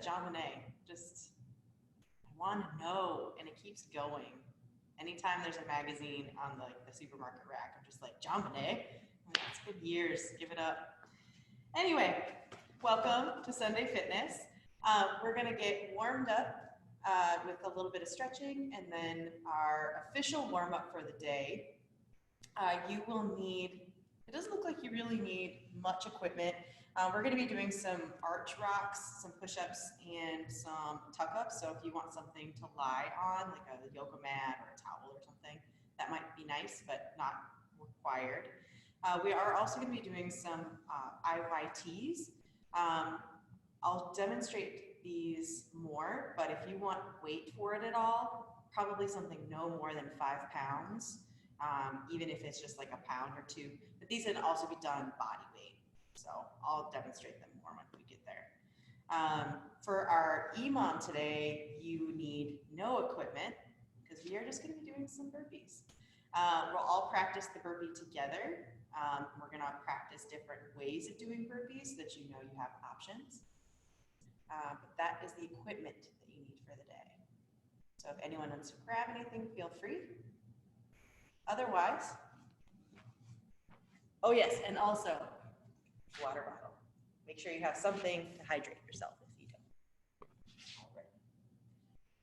at JonBenet. Just, I want to know, and it keeps going. Anytime there's a magazine on the supermarket rack, I'm just like, JonBenet? It's been years, give it up. Anyway, welcome to Sunday Fitness. We're gonna get warmed up with a little bit of stretching, and then our official warm up for the day. You will need, it doesn't look like you really need much equipment. We're gonna be doing some arch rocks, some push-ups, and some tuck-ups. So if you want something to lie on, like a yoga mat or a towel or something, that might be nice, but not required. We are also gonna be doing some IYTs. I'll demonstrate these more, but if you want weight for it at all, probably something no more than 5 pounds, even if it's just like a pound or two. But these can also be done body weight. So I'll demonstrate them more when we get there. For our EMOM today, you need no equipment because we are just gonna be doing some burpees. We'll all practice the burpee together. We're gonna practice different ways of doing burpees so that you know you have options. But that is the equipment that you need for the day. So if anyone wants to grab anything, feel free. Otherwise, oh yes, and also water bottle. Make sure you have something to hydrate yourself if you don't. All right.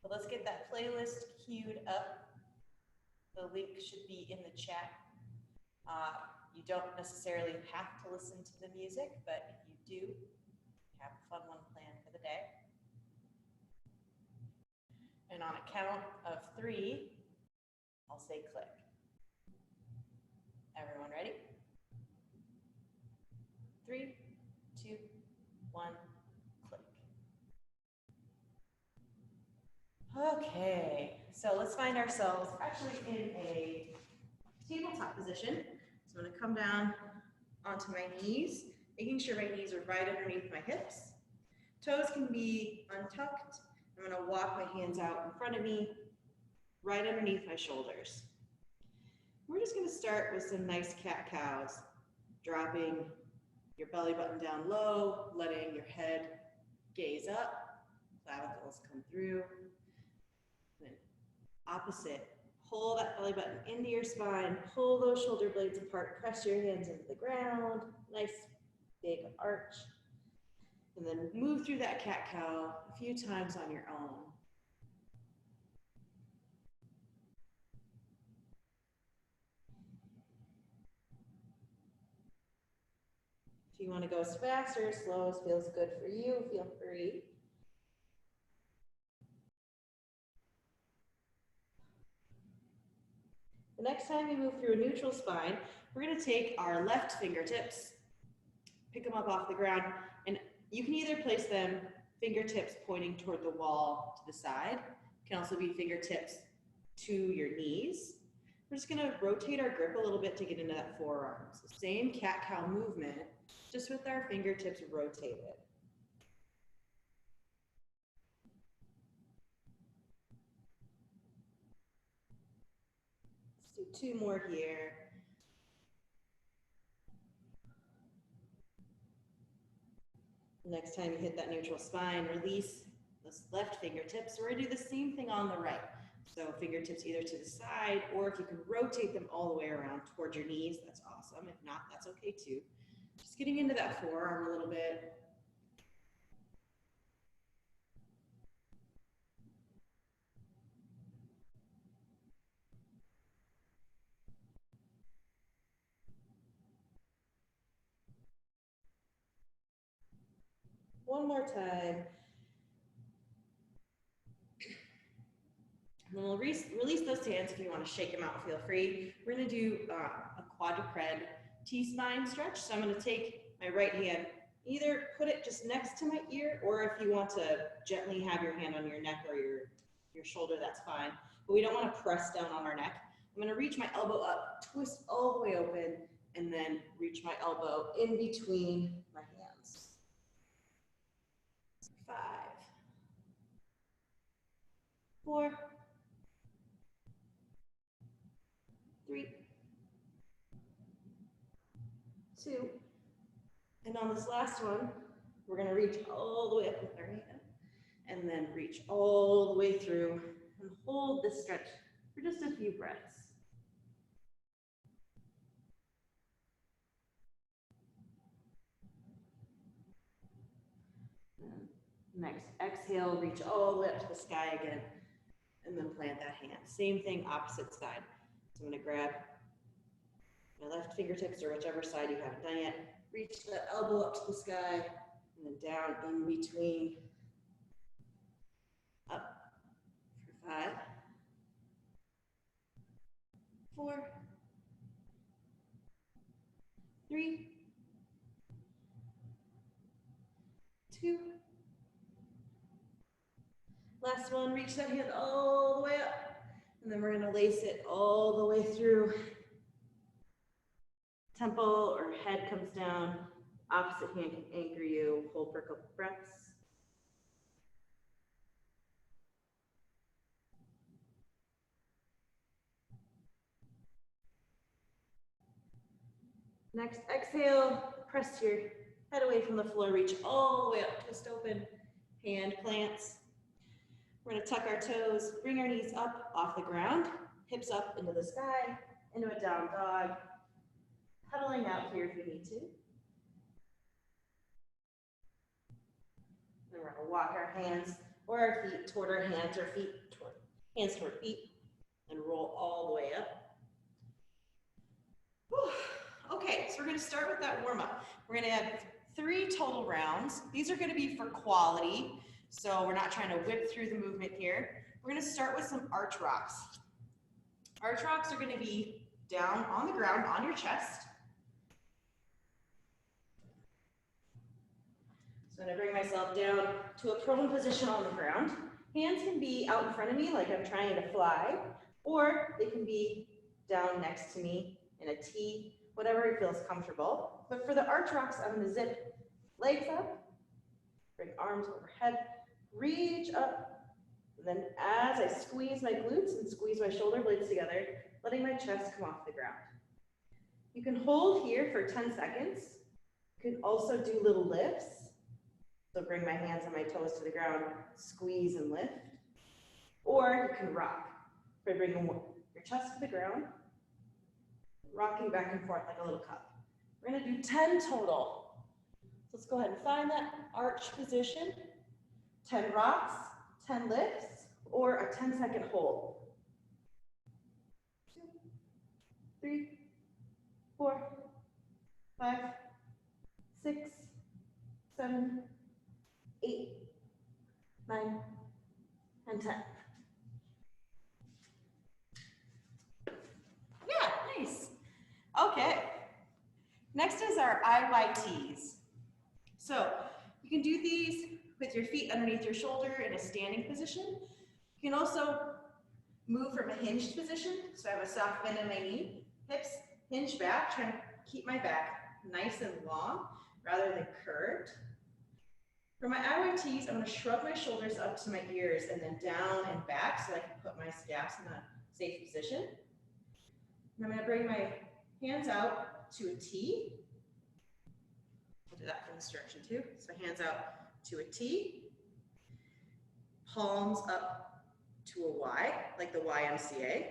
So let's get that playlist queued up. The link should be in the chat. You don't necessarily have to listen to the music, but if you do, have a fun one planned for the day. And on a count of 3, I'll say click. Everyone ready? 3, 2, 1, click. Okay, so let's find ourselves actually in a tabletop position. So I'm gonna come down onto my knees, making sure my knees are right underneath my hips. Toes can be untucked. I'm gonna walk my hands out in front of me, right underneath my shoulders. We're just gonna start with some nice cat-cows, dropping your belly button down low, letting your head gaze up, clavicles come through. Then opposite, pull that belly button into your spine, pull those shoulder blades apart, press your hands into the ground, nice big arch. And then move through that cat-cow a few times on your own. If you want to go as fast or as slow as feels good for you, feel free. The next time you move through a neutral spine, we're going to take our left fingertips, pick them up off the ground, and you can either place them fingertips pointing toward the wall to the side. It can also be fingertips to your knees. We're just going to rotate our grip a little bit to get into that forearm. So same cat-cow movement, just with our fingertips rotated. Let's do 2 more here. Next time you hit that neutral spine, release those left fingertips. We're gonna do the same thing on the right. So fingertips either to the side, or if you can rotate them all the way around towards your knees, that's awesome. If not, that's okay too. Just getting into that forearm a little bit. One more time. And then we'll release those hands. If you want to shake them out, feel free. We're going to do a quadruped T-spine stretch. So I'm going to take my right hand, either put it just next to my ear, or if you want to gently have your hand on your neck or your shoulder, that's fine. But we don't want to press down on our neck. I'm going to reach my elbow up, twist all the way open, and then reach my elbow in between my hands. 5, 4, 3, 2, and on this last one, we're going to reach all the way up with our hand. and then reach all the way through and hold this stretch for just a few breaths. Next, exhale, reach all the way up to the sky again, and then plant that hand. Same thing, opposite side. So I'm gonna grab my left fingertips or whichever side you haven't done yet. Reach that elbow up to the sky, and then down in between. Up for 5, 4, 3, 2. Last one, reach that hand all the way up. And then we're gonna lace it all the way through. Temple or head comes down. Opposite hand can anchor you. Hold for a couple breaths. Next, exhale, press your head away from the floor, reach all the way up, twist open, hand plants. We're gonna tuck our toes, bring our knees up off the ground, hips up into the sky, into a down dog. Pedaling out here if you need to. Then we're gonna walk our hands or our feet toward our hands, or feet toward hands toward feet, and roll all the way up. Whew. Okay, so we're gonna start with that warm up. We're gonna have 3 total rounds. These are gonna be for quality, so we're not trying to whip through the movement here. We're gonna start with some arch rocks. Arch rocks are gonna be down on the ground on your chest. So I'm gonna bring myself down to a prone position on the ground. Hands can be out in front of me like I'm trying to fly, or they can be down next to me in a T, whatever feels comfortable. But for the arch rocks, I'm gonna zip legs up, bring arms overhead, reach up, and then as I squeeze my glutes and squeeze my shoulder blades together, letting my chest come off the ground. You can hold here for 10 seconds. You can also do little lifts. So bring my hands and my toes to the ground, squeeze and lift. Or you can rock by bringing your chest to the ground, rocking back and forth like a little cup. We're gonna do 10 total. So let's go ahead and find that arch position. 10 rocks, 10 lifts, or a 10-second hold. 2, 3, 4, 5, 6, 7, 8, 9, and 10. Yeah, nice. Okay. Next is our IYTs. So you can do these with your feet underneath your shoulder in a standing position. You can also move from a hinged position. So I have a soft bend in my knee, hips hinge back, trying to keep my back nice and long rather than curved. For my IYTs, I'm going to shrug my shoulders up to my ears and then down and back so I can put my scaps in a safe position. And I'm going to bring my hands out to a T. I'll do that for this direction too. So hands out to a T, palms up to a Y, like the YMCA,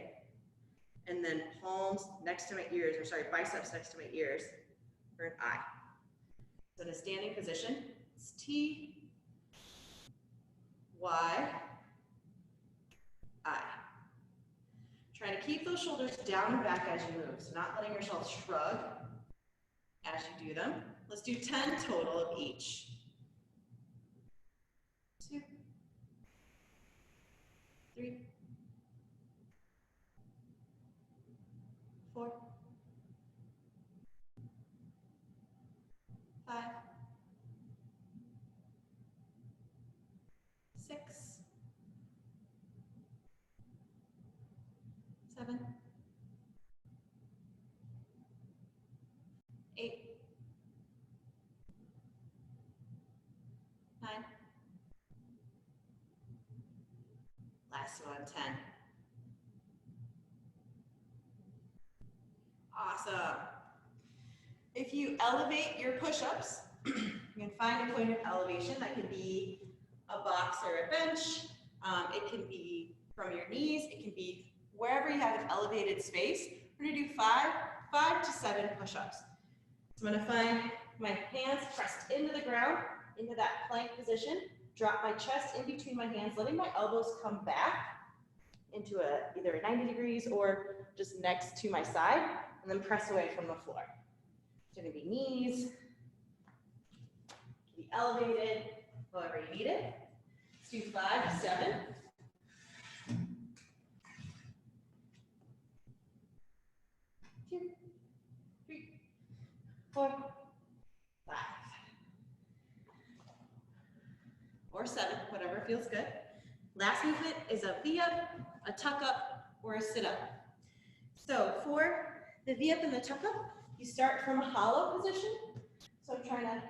and then palms next to my ears, or sorry, biceps next to my ears for an I. So in a standing position, it's T, Y, I. Trying to keep those shoulders down and back as you move, so not letting yourself shrug as you do them. Let's do 10 total of each. 2, 3, 4, 5, 6, 7, 8, 9. Last one, 10. Awesome. If you elevate your push-ups, you can find a point of elevation that can be a box or a bench. It can be from your knees. It can be wherever you have an elevated space. We're gonna do 5 to 7 push-ups. So I'm gonna find my hands pressed into the ground, into that plank position, drop my chest in between my hands, letting my elbows come back into either a 90 degrees or just next to my side, and then press away from the floor. So it's gonna be knees, be elevated, however you need it. Let's do 5 to 7. 2, 3, 4, 5. Or 7, whatever feels good. Last movement is a V-up, a tuck-up, or a sit-up. So for the V-up and the tuck-up, you start from a hollow position. So I'm trying to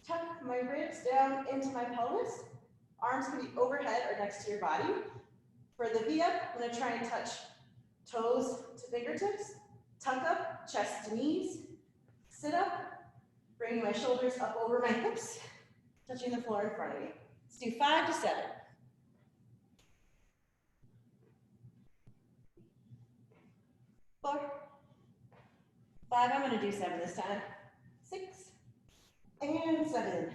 tuck my ribs down into my pelvis. Arms can be overhead or next to your body. For the V-up, I'm going to try and touch toes to fingertips. Tuck up, chest to knees. Sit up, bringing my shoulders up over my hips, touching the floor in front of me. Let's do 5 to 7. 4, 5, I'm going to do 7 this time. 6, and 7.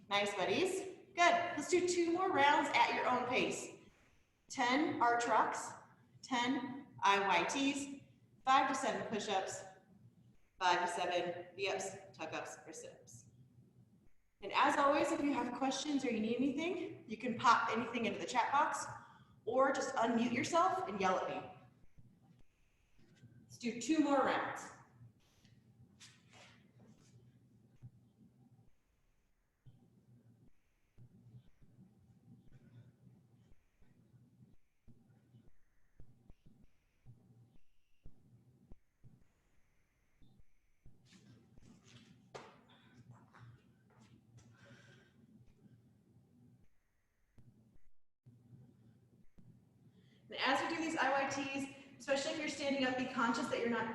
Nice, buddies. Good. Let's do 2 more rounds at your own pace. 10 arch rocks, 10 IYTs, 5 to 7 push-ups, 5 to 7 V-ups, tuck-ups, or sit-ups. And as always, if you have questions or you need anything, you can pop anything into the chat box or just unmute yourself and yell at me. Let's do 2 more rounds. And as you do these IYTs, especially if you're standing up, be conscious that you're not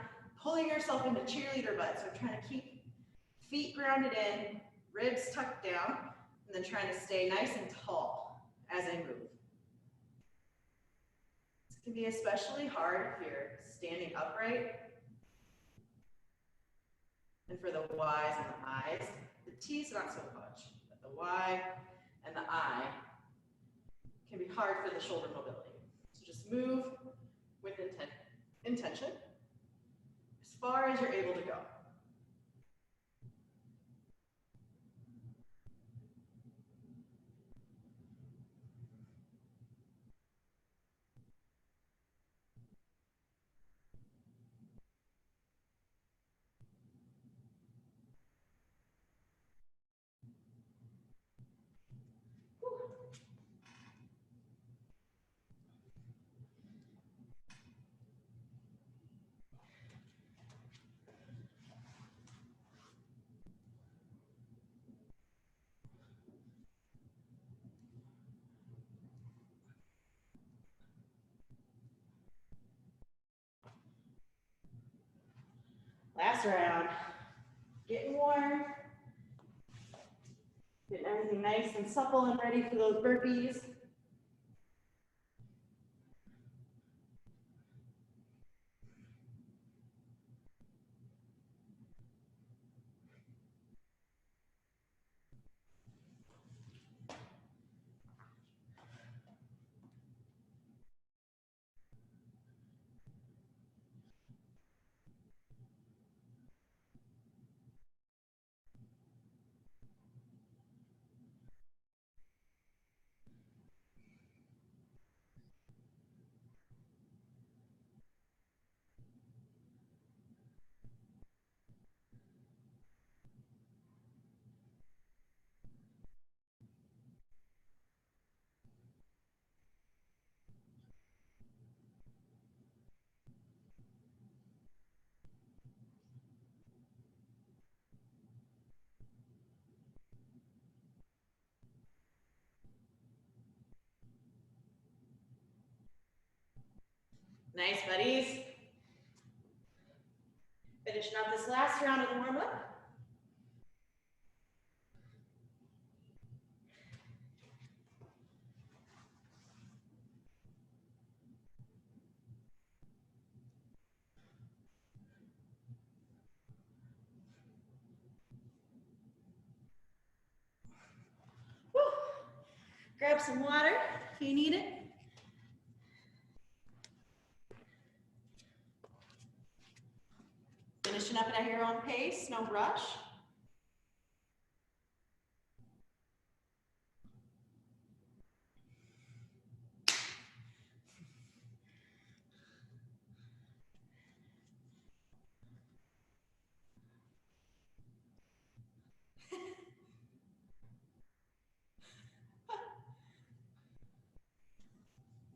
pulling yourself into cheerleader butt. So trying to keep feet grounded in, ribs tucked down, and then trying to stay nice and tall as I move. This can be especially hard if you're standing upright. And for the Y's and the I's, the T's not so much, but the Y and the I can be hard for the shoulder mobility. So just move with intention as far as you're able to go. Last round, getting warm, getting everything nice and supple and ready for those burpees. Nice, buddies. Finishing up this last round of the warm-up. Grab some water if you need it. Finishing up at your own pace, no rush.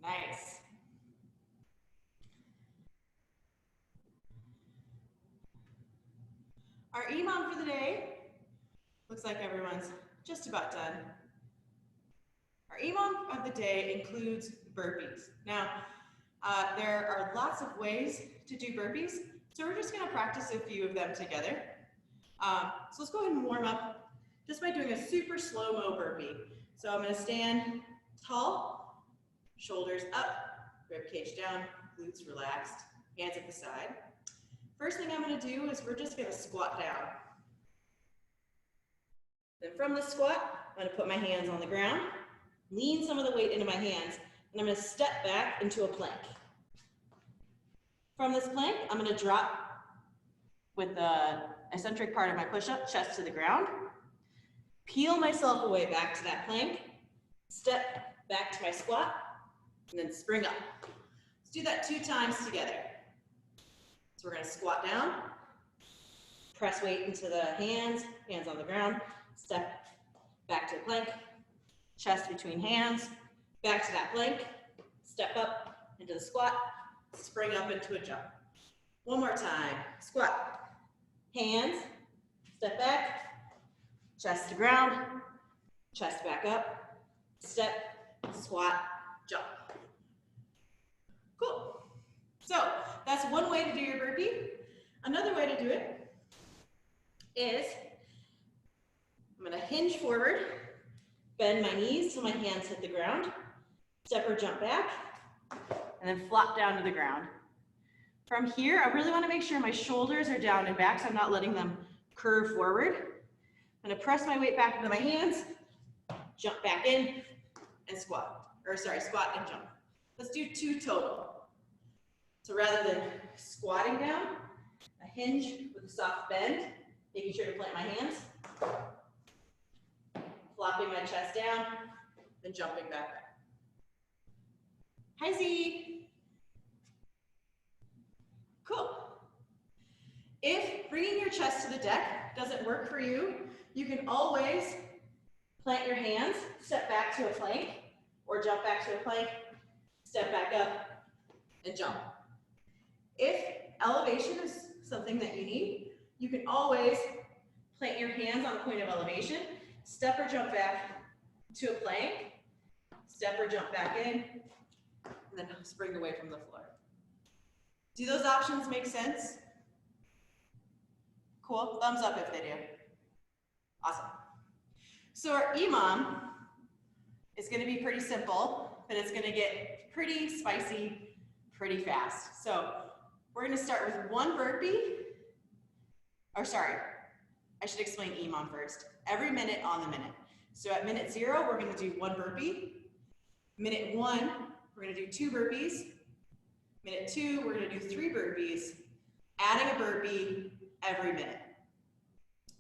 Nice. Our EMOM for the day, looks like everyone's just about done. Our EMOM of the day includes burpees. Now, there are lots of ways to do burpees, so we're just gonna practice a few of them together. So let's go ahead and warm up just by doing a super slow-mo burpee. So I'm gonna stand tall, shoulders up, rib cage down, glutes relaxed, hands at the side. First thing I'm gonna do is we're just gonna squat down. Then from the squat, I'm gonna put my hands on the ground, lean some of the weight into my hands, and I'm gonna step back into a plank. From this plank, I'm gonna drop with the eccentric part of my push-up, chest to the ground, peel myself away back to that plank, step back to my squat, and then spring up. Let's do that 2 times together. So we're gonna squat down, press weight into the hands, hands on the ground, step back to the plank, chest between hands, back to that plank, step up into the squat, spring up into a jump. One more time, squat, hands, step back, chest to ground, chest back up, step, squat, jump. Cool. So that's one way to do your burpee. Another way to do it is I'm gonna hinge forward, bend my knees till my hands hit the ground, step or jump back, and then flop down to the ground. From here, I really wanna make sure my shoulders are down and back so I'm not letting them curve forward. I'm gonna press my weight back into my hands, jump back in, and squat. Squat and jump. Let's do 2 total. So rather than squatting down, a hinge with a soft bend, making sure to plant my hands, flopping my chest down, then jumping back up. Hi, Z. Cool. If bringing your chest to the deck doesn't work for you, you can always plant your hands, step back to a plank, or jump back to a plank, step back up, and jump. If elevation is something that you need, you can always plant your hands on the point of elevation, step or jump back to a plank, step or jump back in, and then spring away from the floor. Do those options make sense? Cool, thumbs up if they do. Awesome. So our EMOM is gonna be pretty simple, but it's gonna get pretty spicy pretty fast. So we're gonna start with 1 burpee, I should explain EMOM first. Every minute on the minute. So at minute 0, we're gonna do 1 burpee. Minute 1, we're gonna do 2 burpees. Minute 2, we're gonna do 3 burpees, adding a burpee every minute.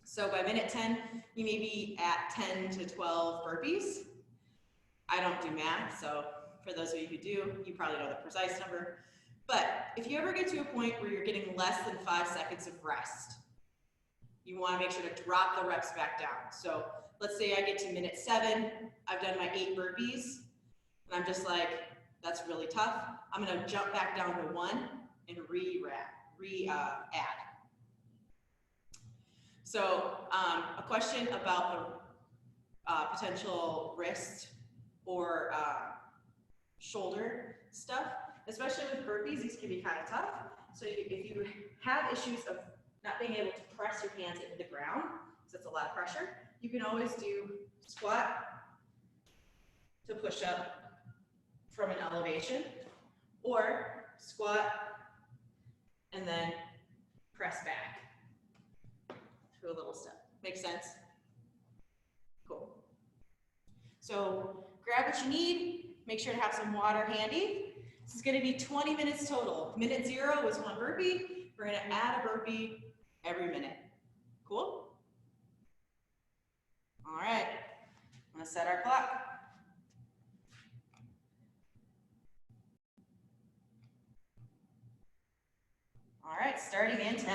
So by minute 10, you may be at 10 to 12 burpees. I don't do math, so for those of you who do, you probably know the precise number. But if you ever get to a point where you're getting less than 5 seconds of rest, you wanna make sure to drop the reps back down. So let's say I get to minute 7, I've done my 8 burpees, and I'm just like, that's really tough. I'm gonna jump back down to 1 and add. So a question about the potential wrist or shoulder stuff, especially with burpees, these can be kind of tough. So if you have issues of not being able to press your hands into the ground, because that's a lot of pressure, you can always do squat to push up from an elevation, or squat and then press back through a little step. Make sense? Cool. So grab what you need. Make sure to have some water handy. This is going to be 20 minutes total. Minute 0 is 1 burpee. We're going to add a burpee every minute. Cool? All right. I'm going to set our clock. All right, starting in 10.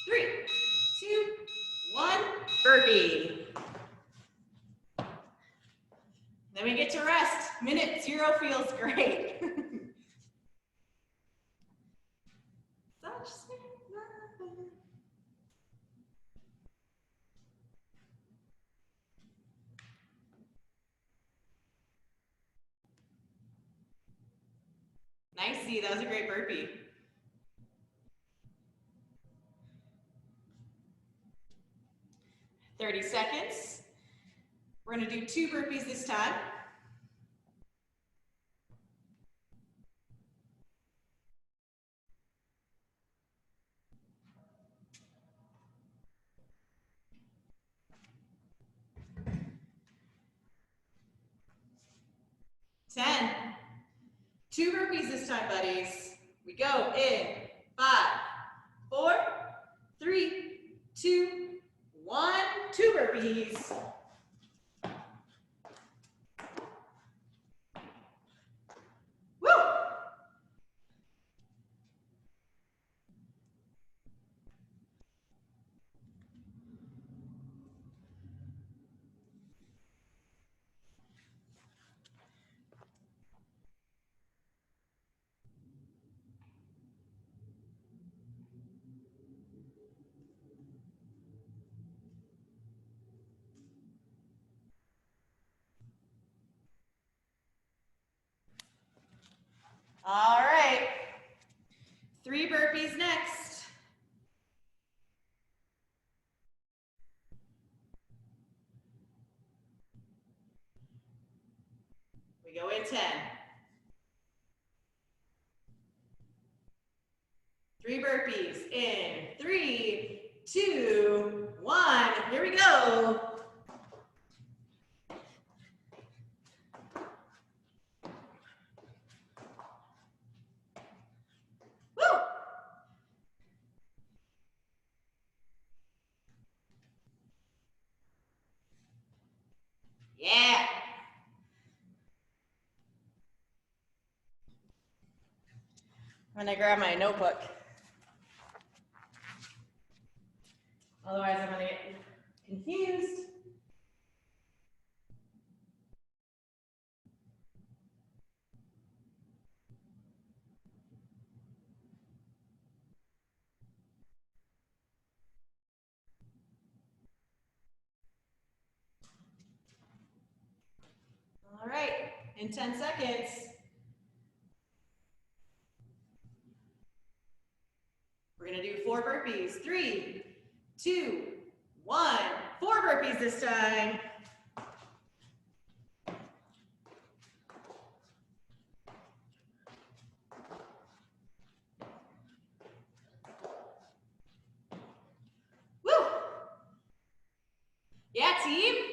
3, 2, 1, burpee. Then we get to rest. Minute 0 feels great. Nice, Z. That was a great burpee. "30 seconds. We're going to do 2 burpees this time. "10. 2 burpees this time, buddies. We go in 5, 4, 3, 2, 1. 2 burpees. Woo! All right. 3 burpees next. We go in 10. 3 burpees in 3, 2, 1. Here we go. Woo! Yeah. I'm gonna grab my notebook. Otherwise, I'm gonna get confused. All right, in 10 seconds. We're gonna do 4 burpees. 3, 2, 1. 4 burpees this time. Woo! Yeah, team.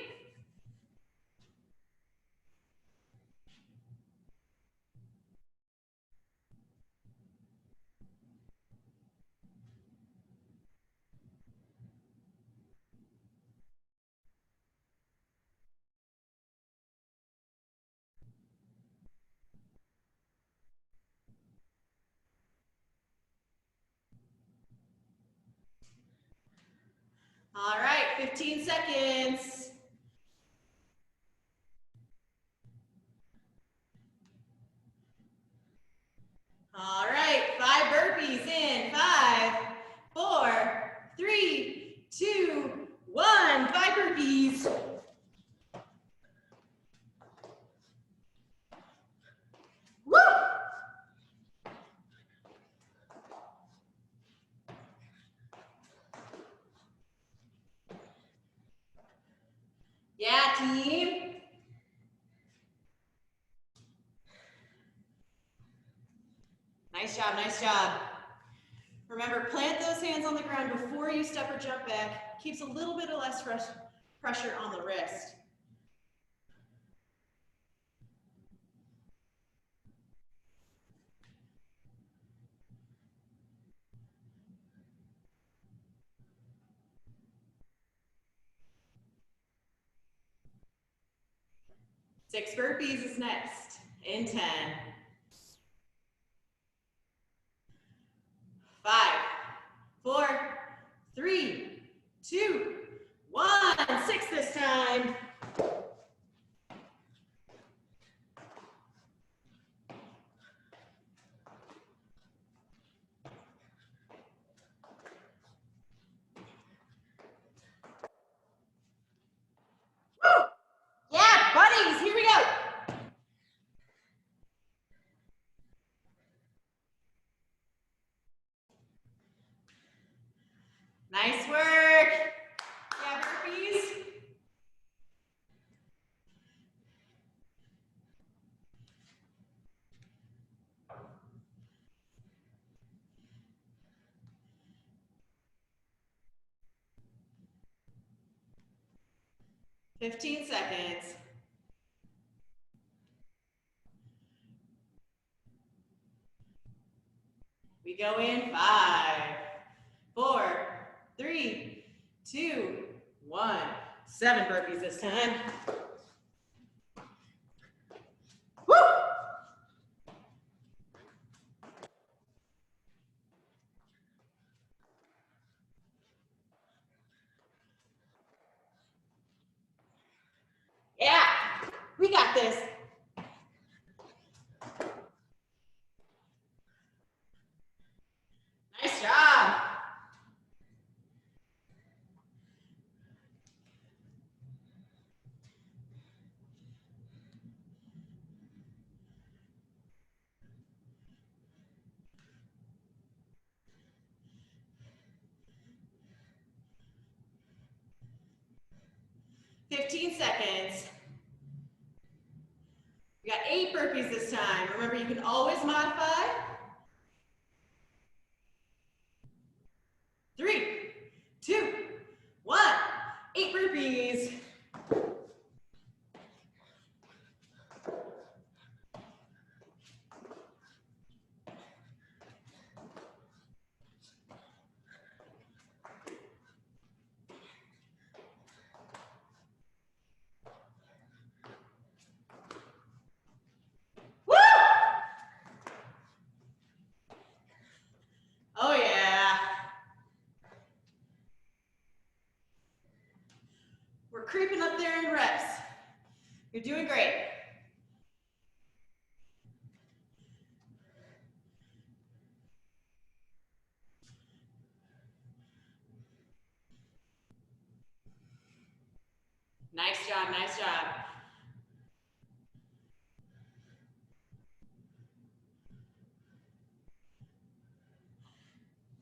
All right, 15 seconds. All right, 5 burpees in 5, 4, 3, 2, 1. 5 burpees. Woo! Yeah, team. Nice job, nice job. Remember, plant those hands on the ground before you step or jump back. Keeps a little bit of less pressure on the wrist. Six burpees is next in 10. 5, 4, 3, 2, 1. 6 this time. Woo! Yeah, buddies, here we go. Nice work. Yeah, burpees. $15 seconds. We go in 5, 4, 3, 2, 1. 7 burpees this time. Woo! Yeah, we got this. Nice job. $15 seconds. We got 8 burpees this time. Remember, you can always modify. 3, 2, 1. 8 burpees. Woo! Oh yeah. We're creeping up there in reps. You're doing great. Nice job, nice job.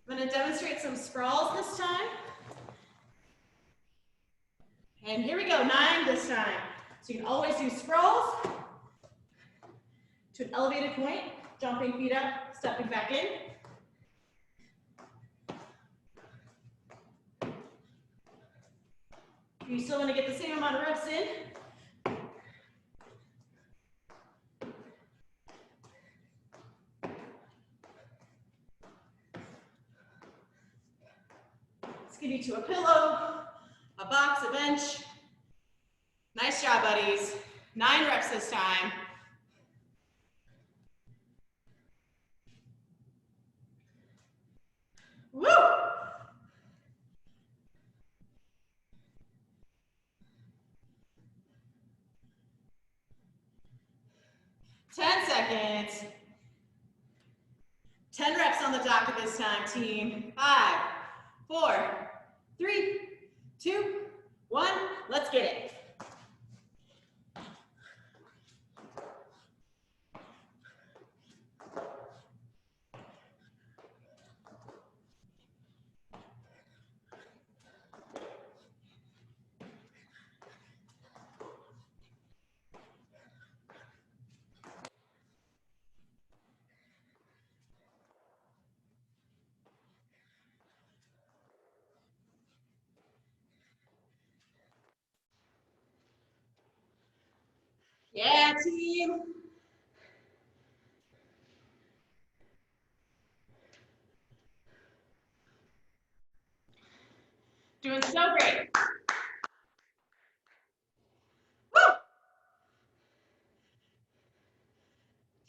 I'm going to demonstrate some sprawls this time. And here we go, 9 this time. So you can always do sprawls to an elevated point, jumping feet up, stepping back in. You still want to get the same amount of reps in. Let's get you to a pillow, a box, a bench. Nice job, buddies. 9 reps this time. Woo! 10 seconds. 10 reps on the docket this time, team. 5, 4, 3, 2, 1. Let's get it. team. Doing so great. Woo!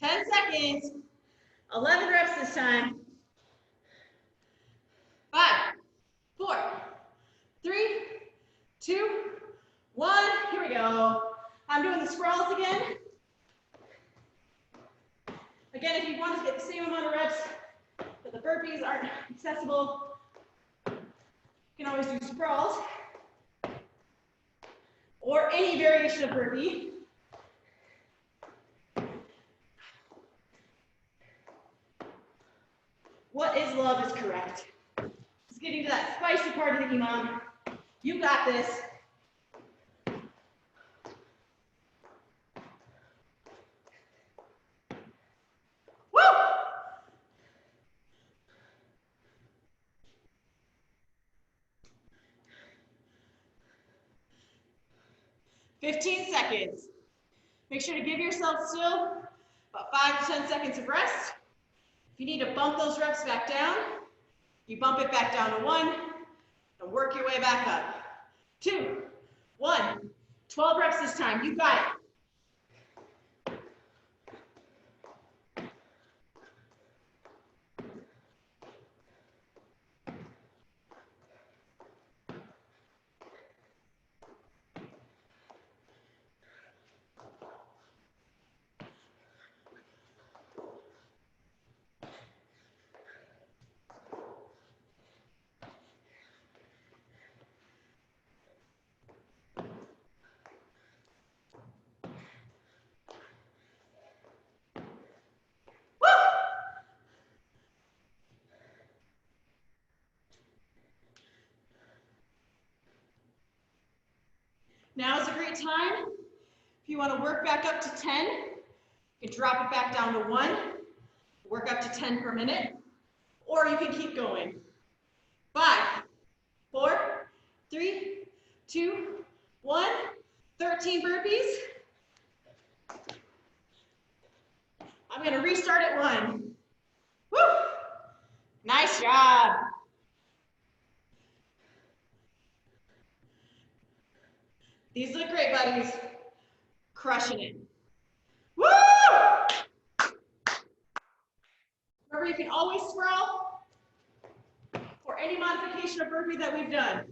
10 seconds. 11 reps this time. 5, 4, 3, 2, 1. Here we go. I'm doing the sprawls again. Again, if you want to get the same amount of reps, but the burpees aren't accessible, you can always do sprawls or any variation of burpee. What is love is correct. It's getting to that spicy part of the EMOM. You got this. Woo! 15 seconds. Make sure to give yourself still about 5 to 10 seconds of rest. If you need to bump those reps back down, you bump it back down to 1 and work your way back up. 2, 1, 12 reps this time. You got it. Now is a great time. If you want to work back up to 10, you can drop it back down to 1, work up to 10 per minute, or you can keep going. 5, 4, 3, 2, 1, 13 burpees. I'm going to restart at 1. Woo! Nice job. These look great, buddies. Crushing it. Woo! Remember, you can always sprawl for any modification of burpee that we've done.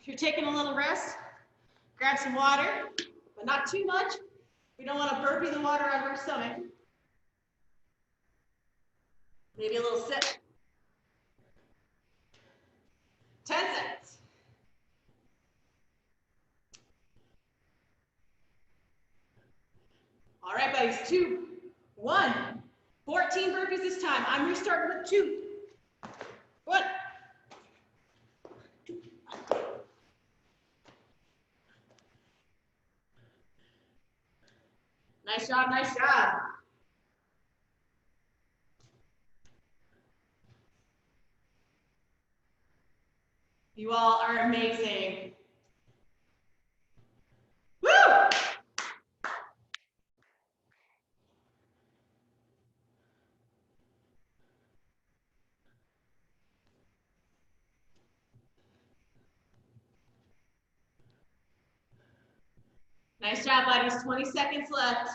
If you're taking a little rest, grab some water, but not too much. We don't want to burpee the water out of our stomach. Maybe a little sip. 10 seconds. All right, buddies, 2, 1. 14 burpees this time. I'm restarting with 2. 1. Nice job, nice job. You all are amazing. Woo! Nice job, buddies. 20 seconds left.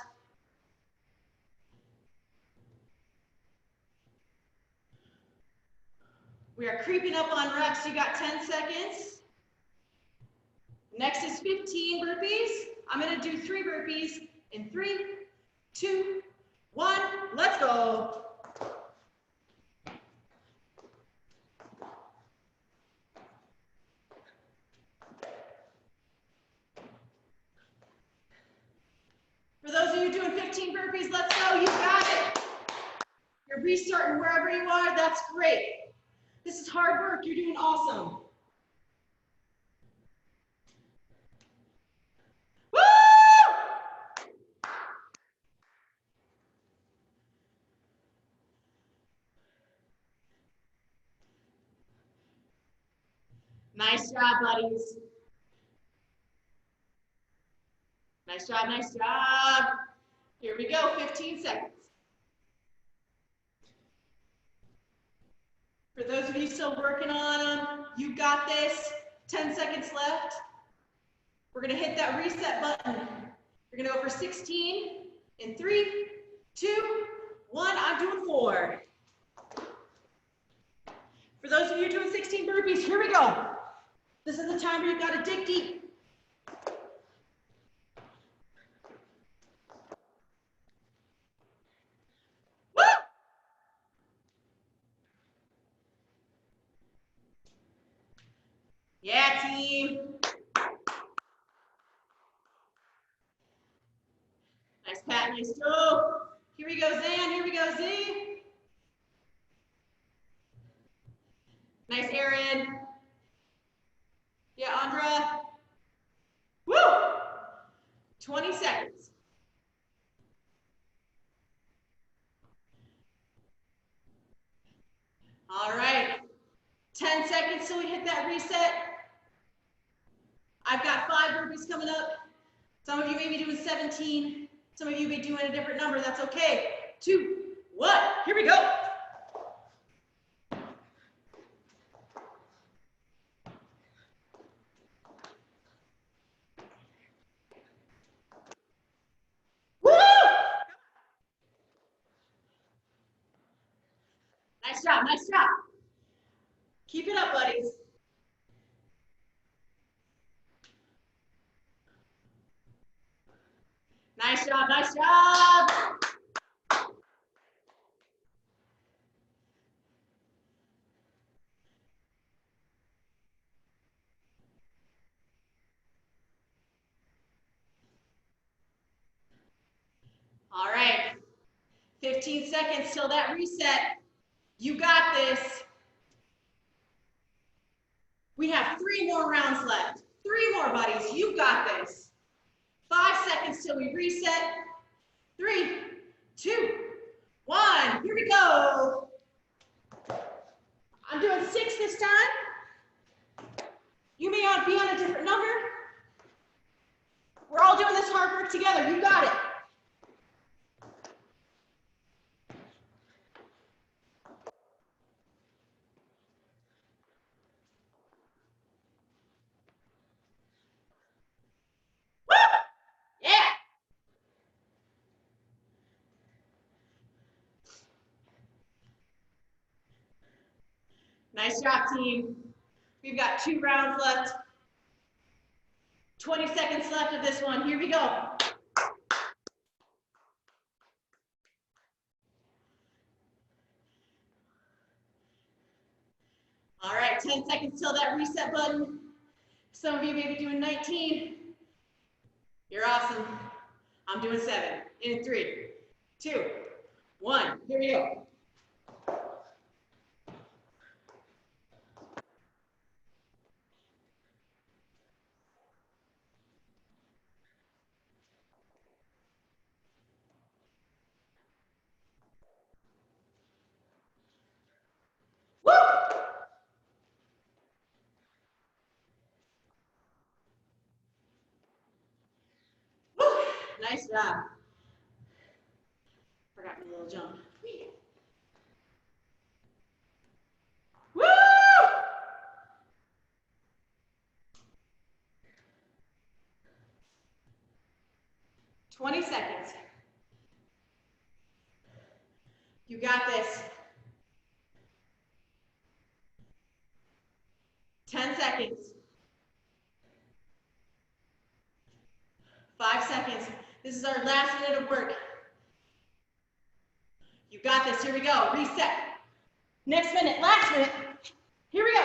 We are creeping up on reps. You got 10 seconds. Next is 15 burpees. I'm going to do 3 burpees in 3, 2, 1. Let's go. For those of you doing 15 burpees, let's go. You got it. You're restarting wherever you are. That's great. This is hard work. You're doing awesome. Woo! Nice job, buddies. Nice job, nice job. Here we go, 15 seconds. For those of you still working on them, you got this. 10 seconds left. We're gonna hit that reset button. You're gonna go for 16 in 3, 2, 1. I'm doing 4. For those of you doing 16 burpees, here we go. This is the time where you've got to dig deep. Woo! Yeah, team. Nice Pat, nice Joe. Here we go, Zan. Here we go, Z. Nice, Aaron. Yeah, Andra. Woo! 20 seconds. All right. 10 seconds till we hit that reset. I've got 5 burpees coming up. Some of you may be doing 17. Some of you may be doing a different number. That's okay. 2, 1. Here we go. Woo! Nice job, nice job. Keep it up, buddies. Nice job, nice job. All right, 15 seconds till that reset. You got this. We have 3 more rounds left. 3 more, buddies. You got this. 5 seconds till we reset. 3, 2, 1. Here we go. I'm doing 6 this time. You may be on a different number. We're all doing this hard work together. You got it. Woo! Yeah. Nice job, team. We've got 2 rounds left. 20 seconds left of this one. Here we go. All right, 10 seconds till that reset button. Some of you may be doing 19. You're awesome. I'm doing 7 in 3, 2, 1. Here we go. Woo! Woo! Nice job. Forgot my little jump. Woo! 20 seconds. You got this. 10 seconds. 5 seconds. This is our last minute of work. You got this. Here we go. Reset. Next minute. Last minute. Here we go.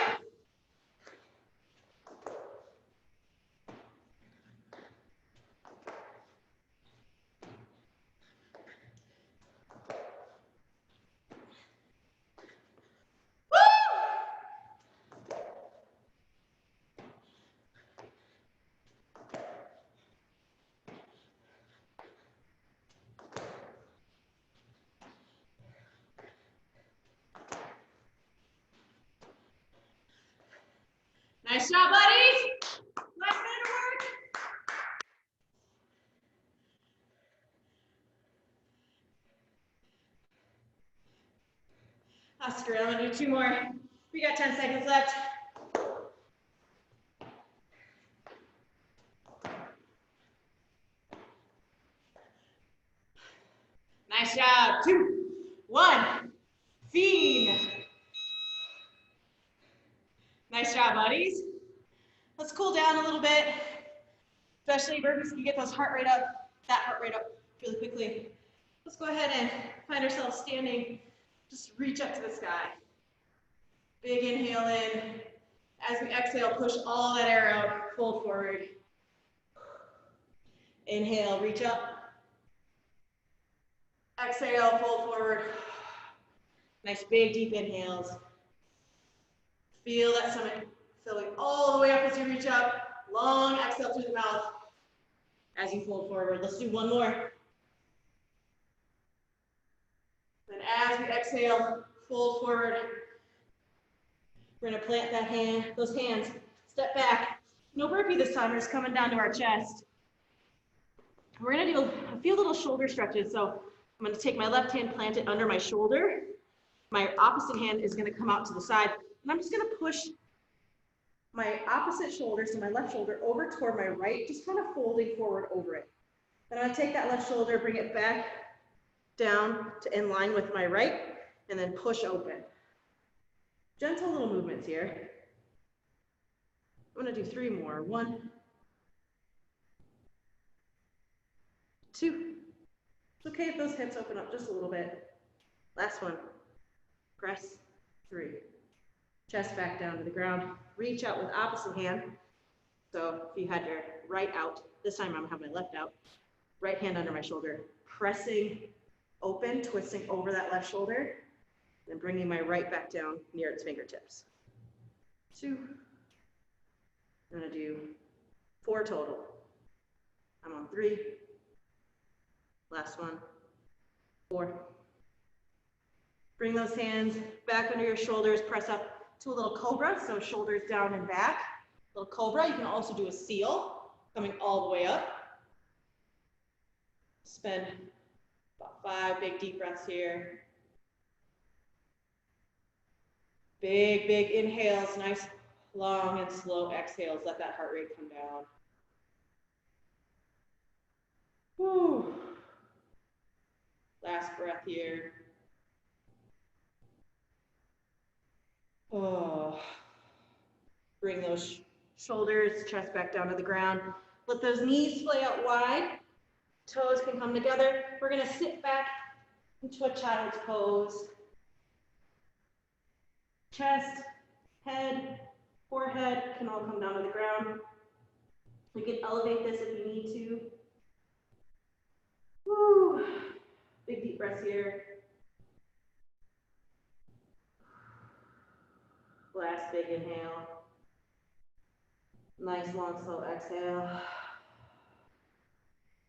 Nice job, buddies. Last minute of work. Oscar, I'm gonna do 2 more. We got 10 seconds left. Nice job. 2, 1. Fiend. Nice job, buddies. Let's cool down a little bit, especially burpees. You get those heart rate up, that heart rate up really quickly. Let's go ahead and find ourselves standing. Just reach up to the sky. Big inhale in. As we exhale, push all that air out, fold forward. Inhale, reach up. Exhale, fold forward. Nice big deep inhales. Feel that stomach filling all the way up as you reach up. Long exhale through the mouth as you fold forward. Let's do 1 more. Then as we exhale, fold forward. We're gonna plant those hands, step back. No burpee this time, we're just coming down to our chest. We're gonna do a few little shoulder stretches. So I'm gonna take my left hand, plant it under my shoulder. My opposite hand is gonna come out to the side. And I'm just gonna push my opposite shoulder, so my left shoulder, over toward my right, just kind of folding forward over it. Then I'm gonna take that left shoulder, bring it back down to in line with my right, and then push open. Gentle little movements here. I'm gonna do 3 more. 1, 2. It's okay if those hips open up just a little bit. Last one. Press. 3. Chest back down to the ground. Reach out with opposite hand. So if you had your right out, this time I'm gonna have my left out. Right hand under my shoulder. Pressing open, twisting over that left shoulder. Then bringing my right back down near its fingertips. 2. I'm gonna do 4 total. I'm on 3. Last one. 4. Bring those hands back under your shoulders, press up to a little cobra, so shoulders down and back. Little cobra, you can also do a seal, coming all the way up. Spend about 5 big deep breaths here. Big, big inhales, nice long and slow exhales. Let that heart rate come down. Whew. Last breath here. Oh. Bring those shoulders, chest back down to the ground. Let those knees splay out wide. Toes can come together. We're gonna sit back into a child's pose. Chest, head, forehead can all come down to the ground. We can elevate this if you need to. Woo. Big deep breaths here. Last big inhale. Nice long slow exhale.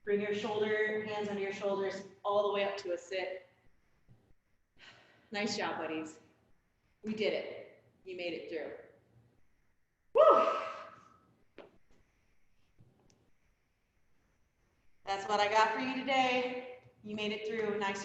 Bring your hands under your shoulders all the way up to a sit. Nice job, buddies. We did it. You made it through. Woo! That's what I got for you today. You made it through. Nice